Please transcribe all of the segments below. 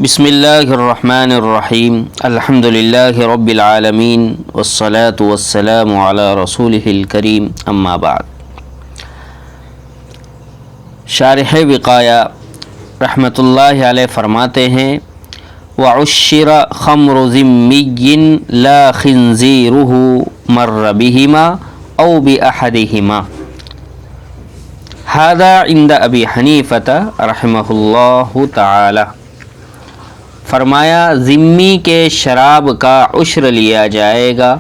بسم اللہ الرحمن الرحیم الحمد للہ رب العالمین والصلاة والسلام علی رسولہ الکریم اما بعد۔ شارح وقایہ رحمۃ اللہ علیہ فرماتے ہیں وعشر خمر ذمی لا خنزیرہ مر بہما او بأحدہما ھذا عند ابی حنیفۃ رحمہ اللہ تعالی۔ فرمایا ذمی کے شراب کا عشر لیا جائے گا،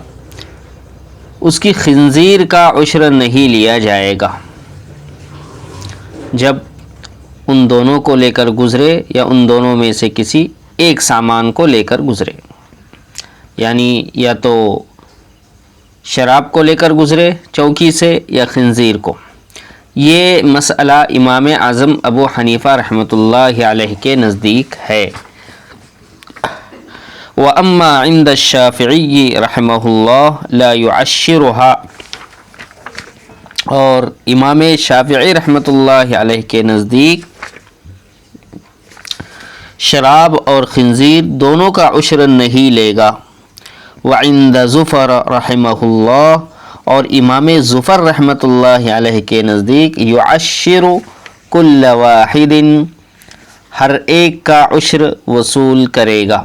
اس کی خنزیر کا عشر نہیں لیا جائے گا جب ان دونوں کو لے کر گزرے یا ان دونوں میں سے کسی ایک سامان کو لے کر گزرے، یعنی یا تو شراب کو لے کر گزرے چوکی سے یا خنزیر کو۔ یہ مسئلہ امام اعظم ابو حنیفہ رحمۃ اللہ علیہ کے نزدیک ہے۔ وَأَمَّا عِنْدَ الشَّافِعِيِّ رحمہ اللہ لا يُعَشِّرُهَا، اور امام شافعی رحمۃ اللہ علیہ کے نزدیک شراب اور خنزیر دونوں کا عشر نہیں لے گا۔ وَعِنْدَ زُفَرَ رحمہ اللہ، اور امام زفر رحمۃ اللہ علیہ کے نزدیک يُعَشِّرُ كُلَّ وَاحِدٍ، ہر ایک کا عشر وصول کرے گا۔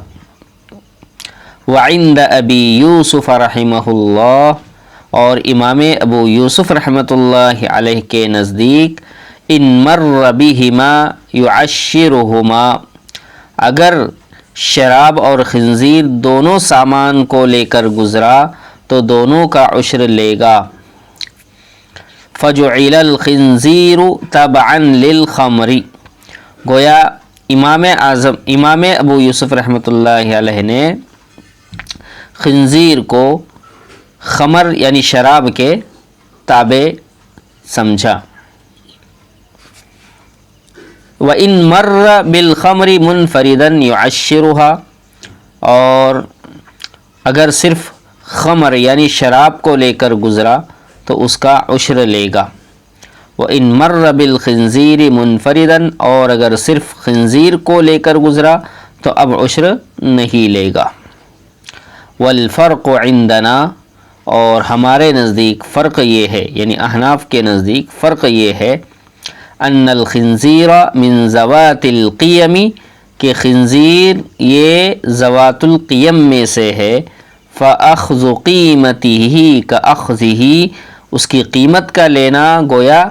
وعند ابی یوسف رحمہ اللہ، اور امام ابو یوسف رحمۃ اللہ علیہ کے نزدیک ان مر بہما یعشرہما، اگر شراب اور خنزیر دونوں سامان کو لے کر گزرا تو دونوں کا عشر لے گا۔ فجعل الخنزیر تبعا للخمر، گویا امام ابو یوسف رحمۃ اللہ علیہ نے خنزیر کو خمر یعنی شراب کے تابع سمجھا۔ وَإِن مَرَّ بِالْخَمْرِ مُنْفَرِدًا يُعَشِّرُهَا، اور اگر صرف خمر یعنی شراب کو لے کر گزرا تو اس کا عشر لے گا۔ وَإِن مَرَّ بِالْخِنزِيرِ مُنْفَرِدًا، اور اگر صرف خنزیر کو لے کر گزرا تو اب عشر نہیں لے گا۔ والفرق عندنا، اور ہمارے نزدیک فرق یہ ہے، یعنی احناف کے نزدیک فرق یہ ہے ان الخنزیر من ذوات القیم، کہ خنزیر یہ ذوات القیم میں سے ہے۔ فاخذ قیمتہ کاخذہ، اس کی قیمت کا لینا گویا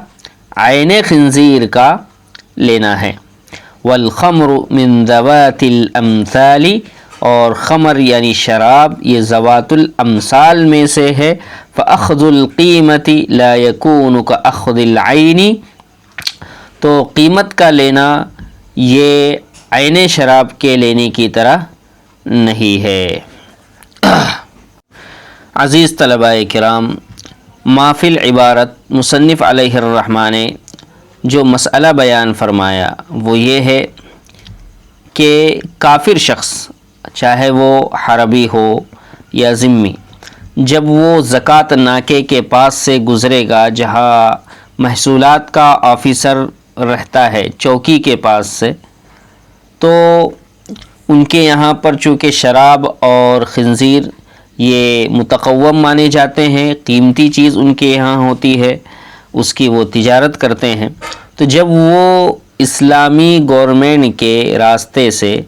عین خنزیر کا لینا ہے۔ والخمر من ذوات الامثال، اور خمر یعنی شراب یہ ذوات الامثال میں سے ہے۔ فاخذ القیمت لا یکون کاخذ العین، تو قیمت کا لینا یہ عین شراب کے لینے کی طرح نہیں ہے۔ عزیز طلباء کرام، ما فی العبارت مصنف علیہ الرحمہ نے جو مسئلہ بیان فرمایا وہ یہ ہے کہ کافر شخص، چاہے وہ حربی ہو یا ذمی، جب وہ زکوٰۃ ناکے کے پاس سے گزرے گا جہاں محصولات کا آفیسر رہتا ہے چوکی کے پاس سے، تو ان کے یہاں پر چونکہ شراب اور خنزیر یہ متقوم مانے جاتے ہیں، قیمتی چیز ان کے یہاں ہوتی ہے، اس کی وہ تجارت کرتے ہیں، تو جب وہ اسلامی گورنمنٹ کے راستے سے،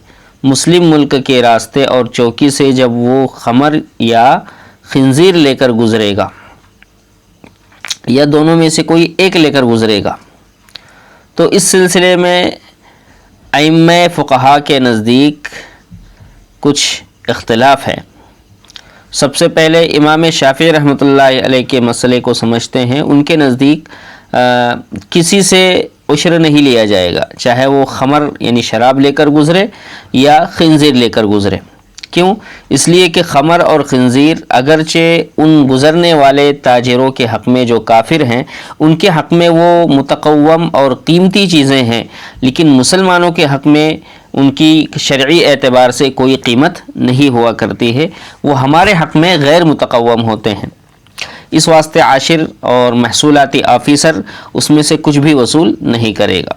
مسلم ملک کے راستے اور چوکی سے جب وہ خمر یا خنزیر لے کر گزرے گا یا دونوں میں سے کوئی ایک لے کر گزرے گا، تو اس سلسلے میں ائمہ فقہا کے نزدیک کچھ اختلاف ہے۔ سب سے پہلے امام شافعی رحمۃ اللہ علیہ کے مسئلے کو سمجھتے ہیں۔ ان کے نزدیک کسی سے عشر نہیں لیا جائے گا، چاہے وہ خمر یعنی شراب لے کر گزرے یا خنزیر لے کر گزرے۔ کیوں؟ اس لیے کہ خمر اور خنزیر اگرچہ ان گزرنے والے تاجروں کے حق میں جو کافر ہیں ان کے حق میں وہ متقوم اور قیمتی چیزیں ہیں، لیکن مسلمانوں کے حق میں ان کی شرعی اعتبار سے کوئی قیمت نہیں ہوا کرتی ہے، وہ ہمارے حق میں غیر متقوم ہوتے ہیں۔ اس واسطے عاشر اور محصولاتی آفیسر اس میں سے کچھ بھی وصول نہیں کرے گا،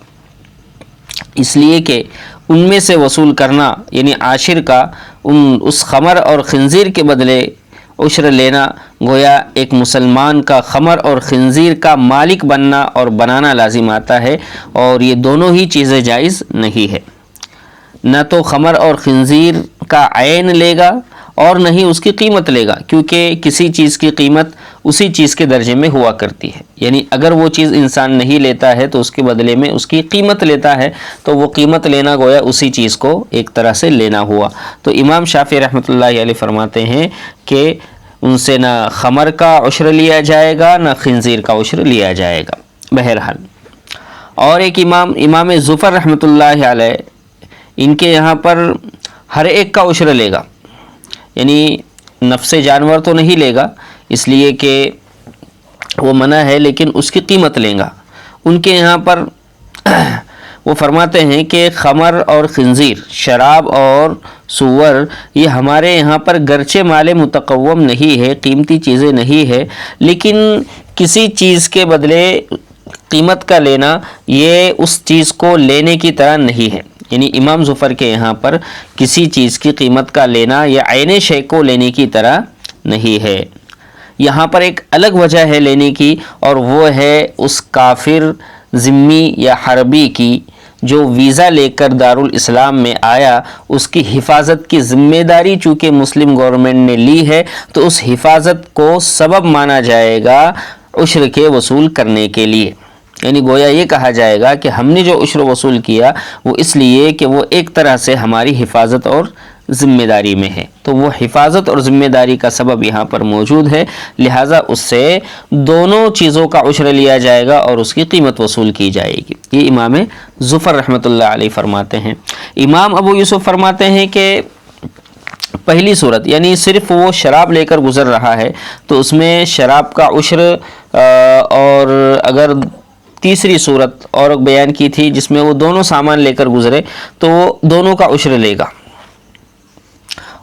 اس لیے کہ ان میں سے وصول کرنا یعنی عاشر کا اس خمر اور خنزیر کے بدلے عشر لینا، گویا ایک مسلمان کا خمر اور خنزیر کا مالک بننا اور بنانا لازم آتا ہے، اور یہ دونوں ہی چیزیں جائز نہیں ہے۔ نہ تو خمر اور خنزیر کا عین لے گا اور نہ ہی اس کی قیمت لے گا، کیونکہ کسی چیز کی قیمت اسی چیز کے درجے میں ہوا کرتی ہے، یعنی اگر وہ چیز انسان نہیں لیتا ہے تو اس کے بدلے میں اس کی قیمت لیتا ہے، تو وہ قیمت لینا گویا اسی چیز کو ایک طرح سے لینا ہوا۔ تو امام شافعی رحمۃ اللہ علیہ فرماتے ہیں کہ ان سے نہ خمر کا عشر لیا جائے گا نہ خنزیر کا عشر لیا جائے گا۔ بہرحال اور ایک امام ظفر رحمۃ اللہ علیہ، ان کے یہاں پر ہر ایک کا عشر لے گا، یعنی نفس جانور تو نہیں لے گا اس لیے کہ وہ منع ہے، لیکن اس کی قیمت لیں گا۔ ان کے یہاں پر وہ فرماتے ہیں کہ خمر اور خنزیر، شراب اور سور، یہ ہمارے یہاں پر گرچہ مال متقوم نہیں ہے، قیمتی چیزیں نہیں ہے، لیکن کسی چیز کے بدلے قیمت کا لینا یہ اس چیز کو لینے کی طرح نہیں ہے، یعنی امام ظفر کے یہاں پر کسی چیز کی قیمت کا لینا یا عین شے کو لینے کی طرح نہیں ہے۔ یہاں پر ایک الگ وجہ ہے لینے کی، اور وہ ہے اس کافر، ذمی یا حربی کی جو ویزا لے کر دارالاسلام میں آیا، اس کی حفاظت کی ذمہ داری چونکہ مسلم گورنمنٹ نے لی ہے، تو اس حفاظت کو سبب مانا جائے گا عشر کے وصول کرنے کے لیے، یعنی گویا یہ کہا جائے گا کہ ہم نے جو عشر وصول کیا وہ اس لیے کہ وہ ایک طرح سے ہماری حفاظت اور ذمہ داری میں ہے، تو وہ حفاظت اور ذمہ داری کا سبب یہاں پر موجود ہے، لہٰذا اس سے دونوں چیزوں کا عشر لیا جائے گا اور اس کی قیمت وصول کی جائے گی۔ یہ امام ظفر رحمۃ اللہ علیہ فرماتے ہیں۔ امام ابو یوسف فرماتے ہیں کہ پہلی صورت یعنی صرف وہ شراب لے کر گزر رہا ہے تو اس میں شراب کا عشر، اور اگر تیسری صورت اور بیان کی تھی جس میں وہ دونوں سامان لے کر گزرے تو وہ دونوں کا عشر لے گا۔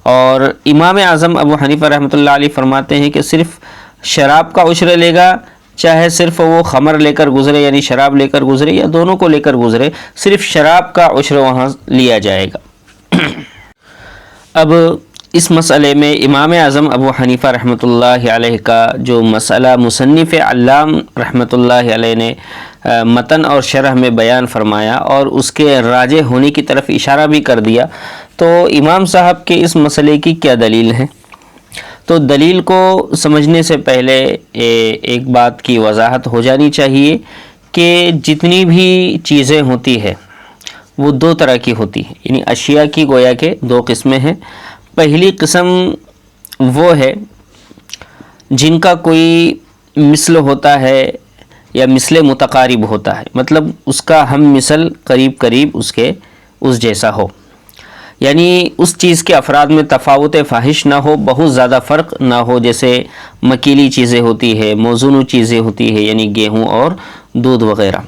اور امام اعظم ابو حنیفہ رحمۃ اللہ علیہ فرماتے ہیں کہ صرف شراب کا عشر لے گا، چاہے صرف وہ خمر لے کر گزرے یعنی شراب لے کر گزرے یا دونوں کو لے کر گزرے، صرف شراب کا عشر وہاں لیا جائے گا۔ اب اس مسئلے میں امام اعظم ابو حنیفہ رحمۃ اللہ علیہ کا جو مسئلہ مصنف علام رحمۃ اللہ علیہ نے متن اور شرح میں بیان فرمایا اور اس کے راجح ہونے کی طرف اشارہ بھی کر دیا، تو امام صاحب کے اس مسئلے کی کیا دلیل ہے؟ تو دلیل کو سمجھنے سے پہلے ایک بات کی وضاحت ہو جانی چاہیے کہ جتنی بھی چیزیں ہوتی ہے وہ دو طرح کی ہوتی ہیں، یعنی اشیاء کی گویا کے دو قسمیں ہیں۔ پہلی قسم وہ ہے جن کا کوئی مثل ہوتا ہے یا مثل متقارب ہوتا ہے، مطلب اس کا ہم مثل قریب قریب اس جیسا ہو، یعنی اس چیز کے افراد میں تفاوت فاحش نہ ہو، بہت زیادہ فرق نہ ہو، جیسے مکیلی چیزیں ہوتی ہے، موزون چیزیں ہوتی ہے یعنی گیہوں اور دودھ وغیرہ۔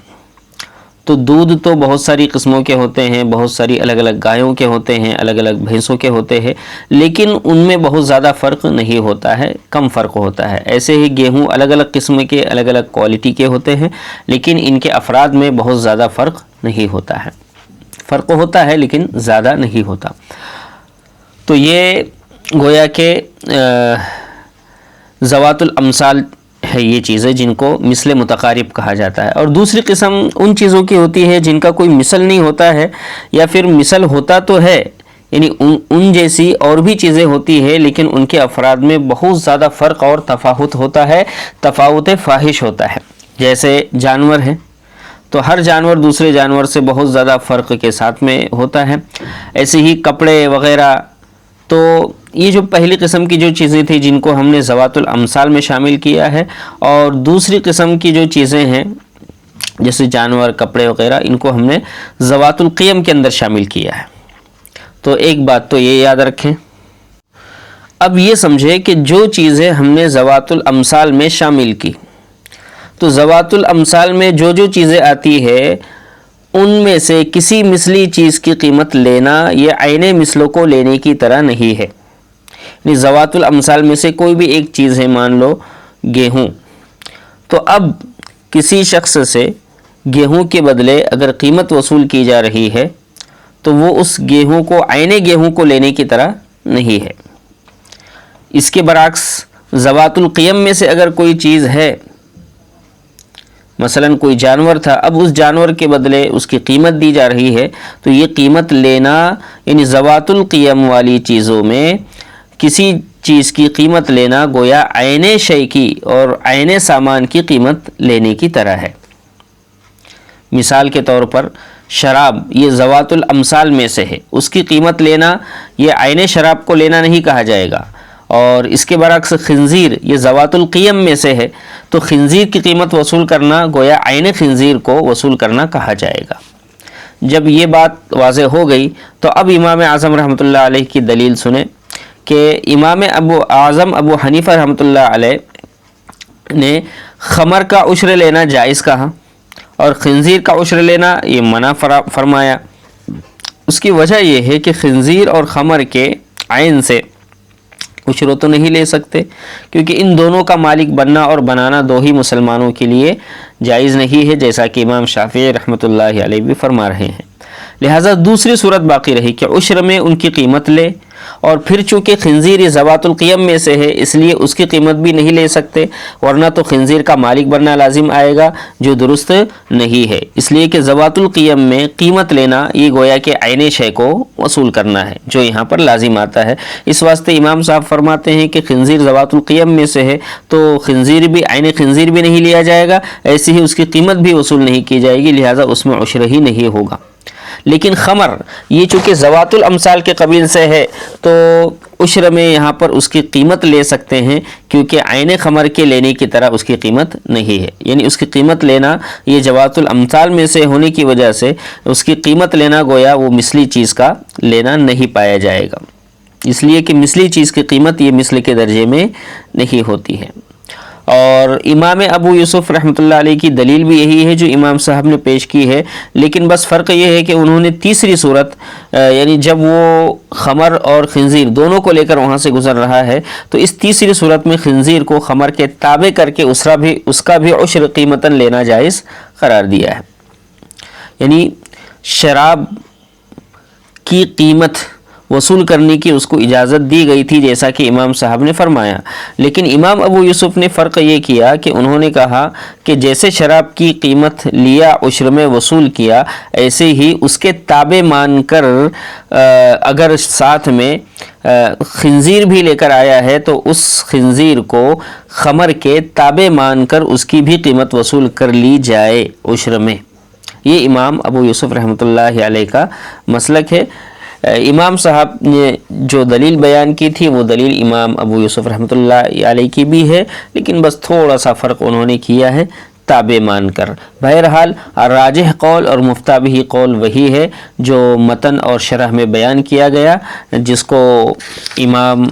تو دودھ تو بہت ساری قسموں کے ہوتے ہیں، بہت ساری الگ الگ گایوں کے ہوتے ہیں، الگ الگ بھینسوں کے ہوتے ہیں، لیکن ان میں بہت زیادہ فرق نہیں ہوتا ہے، کم فرق ہوتا ہے۔ ایسے ہی گیہوں الگ الگ قسم کے، الگ الگ کوالٹی کے ہوتے ہیں، لیکن ان کے افراد میں بہت زیادہ فرق نہیں ہوتا ہے، فرق ہوتا ہے لیکن زیادہ نہیں ہوتا۔ تو یہ گویا کہ ذوات الامثال ہے، یہ چیزیں جن کو مثل متقارب کہا جاتا ہے۔ اور دوسری قسم ان چیزوں کی ہوتی ہے جن کا کوئی مثل نہیں ہوتا ہے، یا پھر مثل ہوتا تو ہے، یعنی ان جیسی اور بھی چیزیں ہوتی ہے لیکن ان کے افراد میں بہت زیادہ فرق اور تفاوت ہوتا ہے، تفاوت فاحش ہوتا ہے۔ جیسے جانور ہیں تو ہر جانور دوسرے جانور سے بہت زیادہ فرق کے ساتھ میں ہوتا ہے، ایسے ہی کپڑے وغیرہ۔ تو یہ جو پہلی قسم کی جو چیزیں تھیں جن کو ہم نے ذوات الامثال میں شامل کیا ہے، اور دوسری قسم کی جو چیزیں ہیں جیسے جانور، کپڑے وغیرہ، ان کو ہم نے ذوات القیم کے اندر شامل کیا ہے۔ تو ایک بات تو یہ یاد رکھیں۔ اب یہ سمجھے کہ جو چیزیں ہم نے ذوات الامثال میں شامل کی، تو ذوات الامثال میں جو جو چیزیں آتی ہے ان میں سے کسی مثلی چیز کی قیمت لینا یہ عین مثلوں کو لینے کی طرح نہیں ہے، یعنی ذوات الامثال میں سے کوئی بھی ایک چیز ہے، مان لو گیہوں، تو اب کسی شخص سے گیہوں کے بدلے اگر قیمت وصول کی جا رہی ہے تو وہ اس گیہوں کو عین گیہوں کو لینے کی طرح نہیں ہے۔ اس کے برعکس ذوات القیم میں سے اگر کوئی چیز ہے، مثلا کوئی جانور تھا، اب اس جانور کے بدلے اس کی قیمت دی جا رہی ہے، تو یہ قیمت لینا، یعنی ذوات القیم والی چیزوں میں کسی چیز کی قیمت لینا گویا عین شے کی اور عین سامان کی قیمت لینے کی طرح ہے۔ مثال کے طور پر شراب، یہ ذوات الامثال میں سے ہے، اس کی قیمت لینا یہ عین شراب کو لینا نہیں کہا جائے گا۔ اور اس کے برعکس خنزیر، یہ ذوات القیم میں سے ہے، تو خنزیر کی قیمت وصول کرنا گویا عین خنزیر کو وصول کرنا کہا جائے گا۔ جب یہ بات واضح ہو گئی تو اب امام اعظم رحمۃ اللہ علیہ کی دلیل سنیں کہ امام ابو حنیفہ رحمۃ اللہ علیہ نے خمر کا عشر لینا جائز کہا اور خنزیر کا عشر لینا یہ منع فرمایا۔ اس کی وجہ یہ ہے کہ خنزیر اور خمر کے عین سے عشر تو نہیں لے سکتے، کیونکہ ان دونوں کا مالک بننا اور بنانا دو ہی مسلمانوں کے لیے جائز نہیں ہے، جیسا کہ امام شافعی رحمۃ اللہ علیہ بھی فرما رہے ہیں۔ لہٰذا دوسری صورت باقی رہی کہ عشر میں ان کی قیمت لے، اور پھر چونکہ خنزیر یہ ذوات القیم میں سے ہے اس لیے اس کی قیمت بھی نہیں لے سکتے، ورنہ تو خنزیر کا مالک بننا لازم آئے گا، جو درست نہیں ہے۔ اس لیے کہ ذوات القیم میں قیمت لینا یہ گویا کہ عین شے کو وصول کرنا ہے، جو یہاں پر لازم آتا ہے۔ اس واسطے امام صاحب فرماتے ہیں کہ خنزیر ذوات القیم میں سے ہے تو خنزیر بھی عین خنزیر بھی نہیں لیا جائے گا، ایسی ہی اس کی قیمت بھی وصول نہیں کی جائے گی، لہٰذا اس میں عشر ہی نہیں ہوگا۔ لیکن خمر یہ چونکہ ذوات الامثال کے قبیل سے ہے تو عشر میں یہاں پر اس کی قیمت لے سکتے ہیں، کیونکہ عین خمر کے لینے کی طرح اس کی قیمت نہیں ہے، یعنی اس کی قیمت لینا یہ ذوات الامثال میں سے ہونے کی وجہ سے اس کی قیمت لینا گویا وہ مثلی چیز کا لینا نہیں پایا جائے گا، اس لیے کہ مثلی چیز کی قیمت یہ مثل کے درجے میں نہیں ہوتی ہے۔ اور امام ابو یوسف رحمۃ اللہ علیہ کی دلیل بھی یہی ہے جو امام صاحب نے پیش کی ہے، لیکن بس فرق یہ ہے کہ انہوں نے تیسری صورت، یعنی جب وہ خمر اور خنزیر دونوں کو لے کر وہاں سے گزر رہا ہے تو اس تیسری صورت میں خنزیر کو خمر کے تابع کر کے اس کا بھی عشر قیمتاً لینا جائز قرار دیا ہے۔ یعنی شراب کی قیمت وصول کرنے کی اس کو اجازت دی گئی تھی جیسا کہ امام صاحب نے فرمایا، لیکن امام ابو یوسف نے فرق یہ کیا کہ انہوں نے کہا کہ جیسے شراب کی قیمت لیا عشر میں وصول کیا، ایسے ہی اس کے تابع مان کر اگر ساتھ میں خنزیر بھی لے کر آیا ہے تو اس خنزیر کو خمر کے تابع مان کر اس کی بھی قیمت وصول کر لی جائے عشر میں۔ یہ امام ابو یوسف رحمۃ اللہ علیہ کا مسلک ہے۔ امام صاحب نے جو دلیل بیان کی تھی وہ دلیل امام ابو یوسف رحمۃ اللہ علیہ کی بھی ہے، لیکن بس تھوڑا سا فرق انہوں نے کیا ہے تابع مان کر۔ بہرحال راجح قول اور مفتابی قول وہی ہے جو متن اور شرح میں بیان کیا گیا، جس کو امام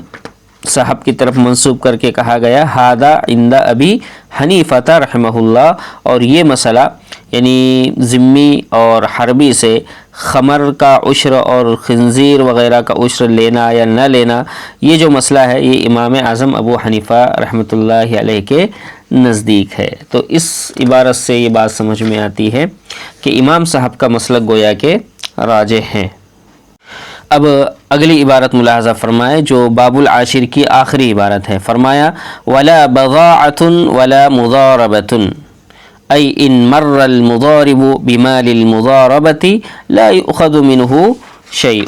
صاحب کی طرف منسوب کر کے کہا گیا ہادہ عند ابی حنیفہ رحمہ اللہ، اور یہ مسئلہ یعنی ذمی اور حربی سے خمر کا عشر اور خنزیر وغیرہ کا عشر لینا یا نہ لینا، یہ جو مسئلہ ہے یہ امام اعظم ابو حنیفہ رحمۃ اللہ علیہ کے نزدیک ہے۔ تو اس عبارت سے یہ بات سمجھ میں آتی ہے کہ امام صاحب کا مسلک گویا کہ راجح ہے۔ اب اگلی عبارت ملاحظہ فرمائے جو باب العاشر کی آخری عبارت ہے۔ فرمایا ولا بضاعۃ ولا مضاربۃ، ای ان مر المضارب بمال المضاربۃ لا یؤخذ منہ شیء۔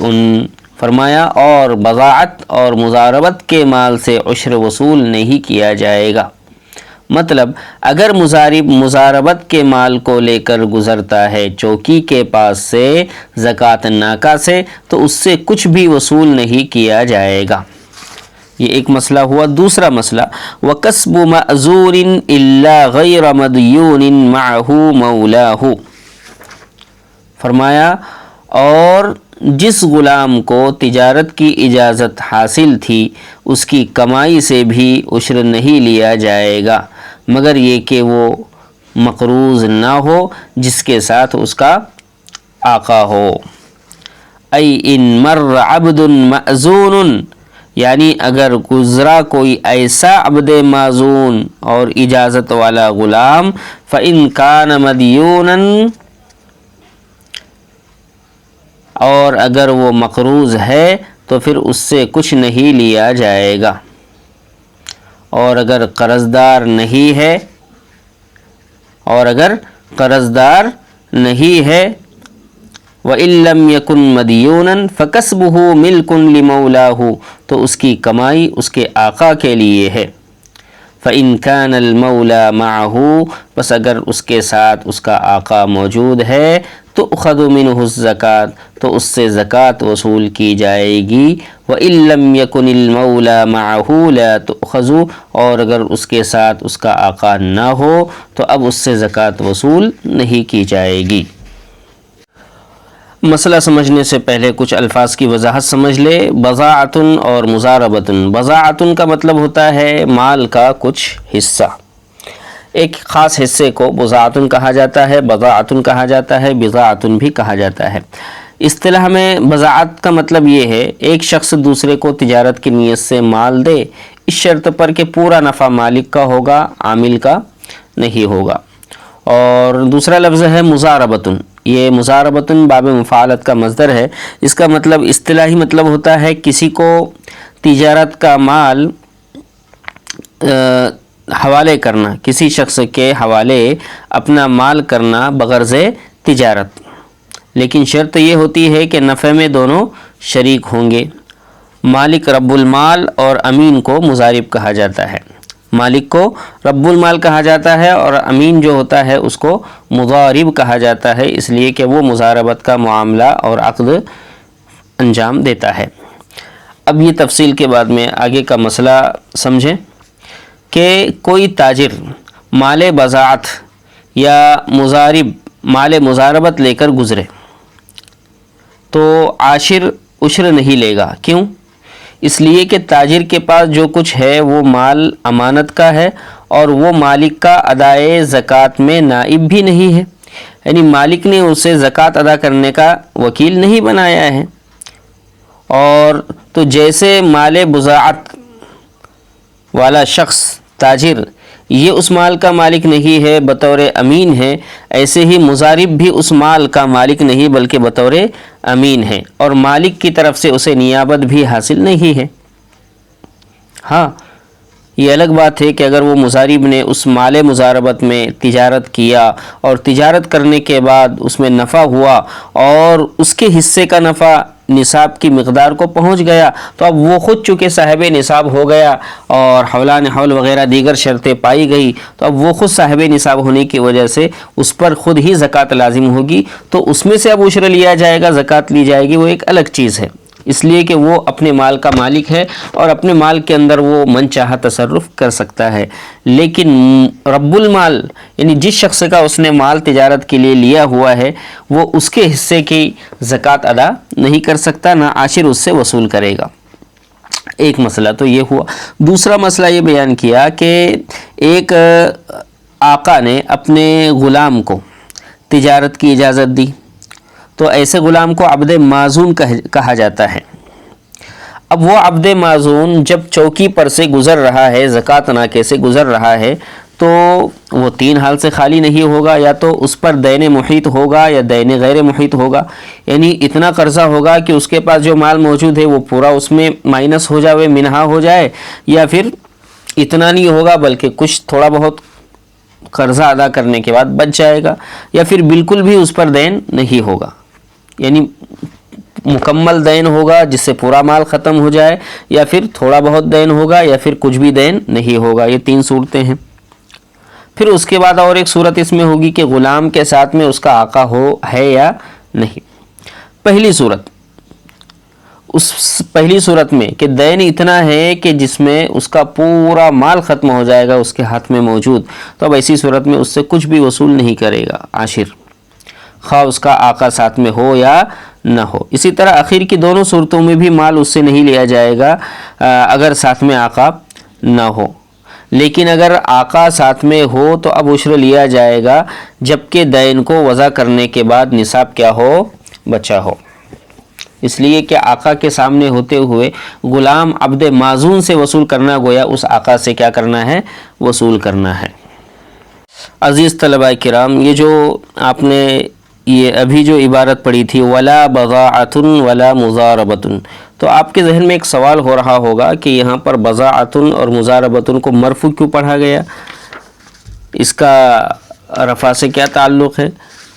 فرمایا اور بضاعت اور مضاربت کے مال سے عشر وصول نہیں کیا جائے گا۔ مطلب اگر مضارب مضاربت کے مال کو لے کر گزرتا ہے چوکی کے پاس سے زکوٰۃ ناکہ سے تو اس سے کچھ بھی وصول نہیں کیا جائے گا۔ یہ ایک مسئلہ ہوا۔ دوسرا مسئلہ وَكَسْبُ مَأْزُورٍ إِلَّا غَيْرَ مَدْيُونٍ مَعَهُ مَوْلَاهُ۔ فرمایا اور جس غلام کو تجارت کی اجازت حاصل تھی اس کی کمائی سے بھی عشر نہیں لیا جائے گا مگر یہ کہ وہ مقروض نہ ہو جس کے ساتھ اس کا آقا ہو۔ ای ان مر عبد مأذون، یعنی اگر گزرا کوئی ایسا عبد معزون اور اجازت والا غلام، فإن کان مدیونا اور اگر وہ مقروض ہے تو پھر اس سے کچھ نہیں لیا جائے گا، اور اگر قرضدار نہیں ہے وَإِن لَّمْ يَكُن مَّدْيُونًا فَكَسْبُهُ مِلْكٌ لِمَوْلَاهُ، تو اس کی کمائی اس کے آقا کے لیے ہے۔ فَإِن كَانَ الْمَوْلَى مَعَهُ، بس اگر اس کے ساتھ اس کا آقا موجود ہے، تُؤْخَذُ مِنْهُ الزَّكَاةُ، تو اس سے زکوٰۃ وصول کی جائے گی۔ وَإِن لَّمْ يَكُنِ الْمَوْلَى مَعَهُ لَا تُؤْخَذُ، اور اگر اس کے ساتھ اس کا آقا نہ ہو تو اب اس سے زکوٰۃ وصول نہیں کی جائے گی۔ مسئلہ سمجھنے سے پہلے کچھ الفاظ کی وضاحت سمجھ لے۔ بضاعتن اور مضاربتن۔ بضاعتن کا مطلب ہوتا ہے مال کا کچھ حصہ، ایک خاص حصے کو بضاعتن کہا جاتا ہے، بضاعتن کہا جاتا ہے، بضاعتن بھی کہا جاتا ہے۔ اصطلاح میں بضاعت کا مطلب یہ ہے ایک شخص دوسرے کو تجارت کی نیت سے مال دے، اس شرط پر کہ پورا نفع مالک کا ہوگا، عامل کا نہیں ہوگا۔ اور دوسرا لفظ ہے مضاربتن۔ یہ مضاربتن باب مفاعلت کا مصدر ہے، اس کا مطلب اصطلاحی مطلب ہوتا ہے کسی کو تجارت کا مال حوالے کرنا، کسی شخص کے حوالے اپنا مال کرنا بغرض تجارت، لیکن شرط یہ ہوتی ہے کہ نفع میں دونوں شریک ہوں گے۔ مالک رب المال اور امین کو مضارب کہا جاتا ہے، مالک کو رب المال کہا جاتا ہے اور امین جو ہوتا ہے اس کو مضارب کہا جاتا ہے، اس لیے کہ وہ مضاربت کا معاملہ اور عقد انجام دیتا ہے۔ اب یہ تفصیل کے بعد میں آگے کا مسئلہ سمجھیں کہ کوئی تاجر مال بضاعت یا مضارب مال مضاربت لے کر گزرے تو عاشر عشر نہیں لے گا۔ کیوں؟ اس لیے کہ تاجر کے پاس جو کچھ ہے وہ مال امانت کا ہے اور وہ مالک کا ادائے زکوٰۃ میں نائب بھی نہیں ہے، یعنی مالک نے اسے زکوٰۃ ادا کرنے کا وکیل نہیں بنایا ہے۔ اور تو جیسے مال بضاعت والا شخص تاجر یہ اس مال کا مالک نہیں ہے، بطور امین ہے، ایسے ہی مضارب بھی اس مال کا مالک نہیں بلکہ بطور امین ہے، اور مالک کی طرف سے اسے نیابت بھی حاصل نہیں ہے۔ ہاں یہ الگ بات ہے کہ اگر وہ مضارب نے اس مال مضاربت میں تجارت کیا اور تجارت کرنے کے بعد اس میں نفع ہوا اور اس کے حصے کا نفع نصاب کی مقدار کو پہنچ گیا تو اب وہ خود چونکہ صاحب نصاب ہو گیا اور حولان حول وغیرہ دیگر شرطیں پائی گئی تو اب وہ خود صاحب نصاب ہونے کی وجہ سے اس پر خود ہی زکوٰۃ لازم ہوگی، تو اس میں سے اب عشر لیا جائے گا، زکوٰۃ لی جائے گی، وہ ایک الگ چیز ہے، اس لیے کہ وہ اپنے مال کا مالک ہے اور اپنے مال کے اندر وہ من چاہا تصرف کر سکتا ہے۔ لیکن رب المال یعنی جس شخص کا اس نے مال تجارت کے لیے لیا ہوا ہے وہ اس کے حصے کی زکوٰۃ ادا نہیں کر سکتا، نہ عاشر اس سے وصول کرے گا۔ ایک مسئلہ تو یہ ہوا۔ دوسرا مسئلہ یہ بیان کیا کہ ایک آقا نے اپنے غلام کو تجارت کی اجازت دی، تو ایسے غلام کو عبد معزون کہا جاتا ہے۔ اب وہ عبد معزون جب چوکی پر سے گزر رہا ہے، زکوٰۃ ناکے سے گزر رہا ہے، تو وہ تین حال سے خالی نہیں ہوگا، یا تو اس پر دین محیط ہوگا یا دین غیر محیط ہوگا، یعنی اتنا قرضہ ہوگا کہ اس کے پاس جو مال موجود ہے وہ پورا اس میں مائنس ہو جائے، منہا ہو جائے، یا پھر اتنا نہیں ہوگا بلکہ کچھ تھوڑا بہت قرضہ ادا کرنے کے بعد بچ جائے گا، یا پھر بالکل بھی اس پر دین نہیں ہوگا، یعنی مکمل دین ہوگا جس سے پورا مال ختم ہو جائے، یا پھر تھوڑا بہت دین ہوگا، یا پھر کچھ بھی دین نہیں ہوگا۔ یہ تین صورتیں ہیں۔ پھر اس کے بعد اور ایک صورت اس میں ہوگی کہ غلام کے ساتھ میں اس کا آقا ہے یا نہیں۔ پہلی صورت میں کہ دین اتنا ہے کہ جس میں اس کا پورا مال ختم ہو جائے گا اس کے ہاتھ میں موجود، تو اب ایسی صورت میں اس سے کچھ بھی وصول نہیں کرے گا عاشر، خواہ اس کا آقا ساتھ میں ہو یا نہ ہو۔ اسی طرح آخر کی دونوں صورتوں میں بھی مال اس سے نہیں لیا جائے گا اگر ساتھ میں آقا نہ ہو، لیکن اگر آقا ساتھ میں ہو تو اب عشر لیا جائے گا، جبکہ دین کو وضع کرنے کے بعد نصاب کیا ہو؟ بچا ہو، اس لیے کہ آقا کے سامنے ہوتے ہوئے غلام عبد معزون سے وصول کرنا گویا اس آقا سے کیا کرنا ہے؟ وصول کرنا ہے۔ عزیز طلباء کرام، یہ جو آپ نے یہ ابھی جو عبارت پڑھی تھی ولا بضاعتن ولا مزاربتن، تو آپ کے ذہن میں ایک سوال ہو رہا ہوگا کہ یہاں پر بضاعتن اور مزاربتن کو مرفوع کیوں پڑھا گیا، اس کا رفع سے کیا تعلق ہے؟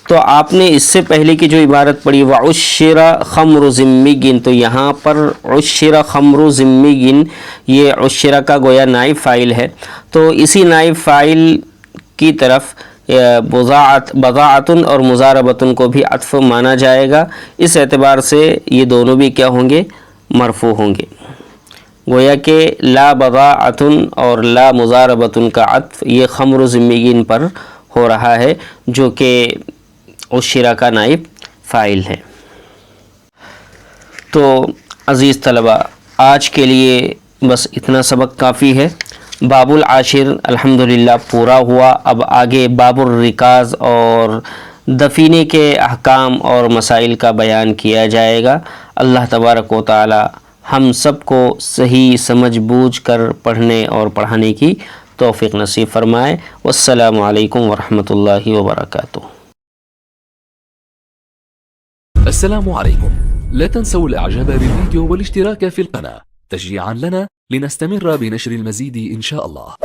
تو آپ نے اس سے پہلے کی جو عبارت پڑھی وعشر خمر ذمّی، تو یہاں پر عشر خمر ذمّی، یہ عشر کا گویا نائب فاعل ہے، تو اسی نائب فاعل کی طرف بضاعتن اور مزاربتن کو بھی عطف مانا جائے گا، اس اعتبار سے یہ دونوں بھی کیا ہوں گے؟ مرفوع ہوں گے۔ گویا کہ لا بضاعتن اور لا مزاربتن کا عطف یہ خمر ذمّیین پر ہو رہا ہے جو کہ عشرہ کا نائب فاعل ہے۔ تو عزیز طلبہ، آج کے لیے بس اتنا سبق کافی ہے۔ باب العاشر الحمدللہ پورا ہوا۔ اب آگے باب الرکاز اور دفینے کے احکام اور مسائل کا بیان کیا جائے گا۔ اللہ تبارک و تعالی ہم سب کو صحیح سمجھ بوجھ کر پڑھنے اور پڑھانے کی توفیق نصیب فرمائے۔ والسلام علیکم ورحمۃ اللہ وبرکاتہ۔ السلام عليكم. لا تنسوا الاعجاب بالفيديو والاشتراك في القناة تشجيعا لنا لنستمر بنشر المزيد إن شاء الله.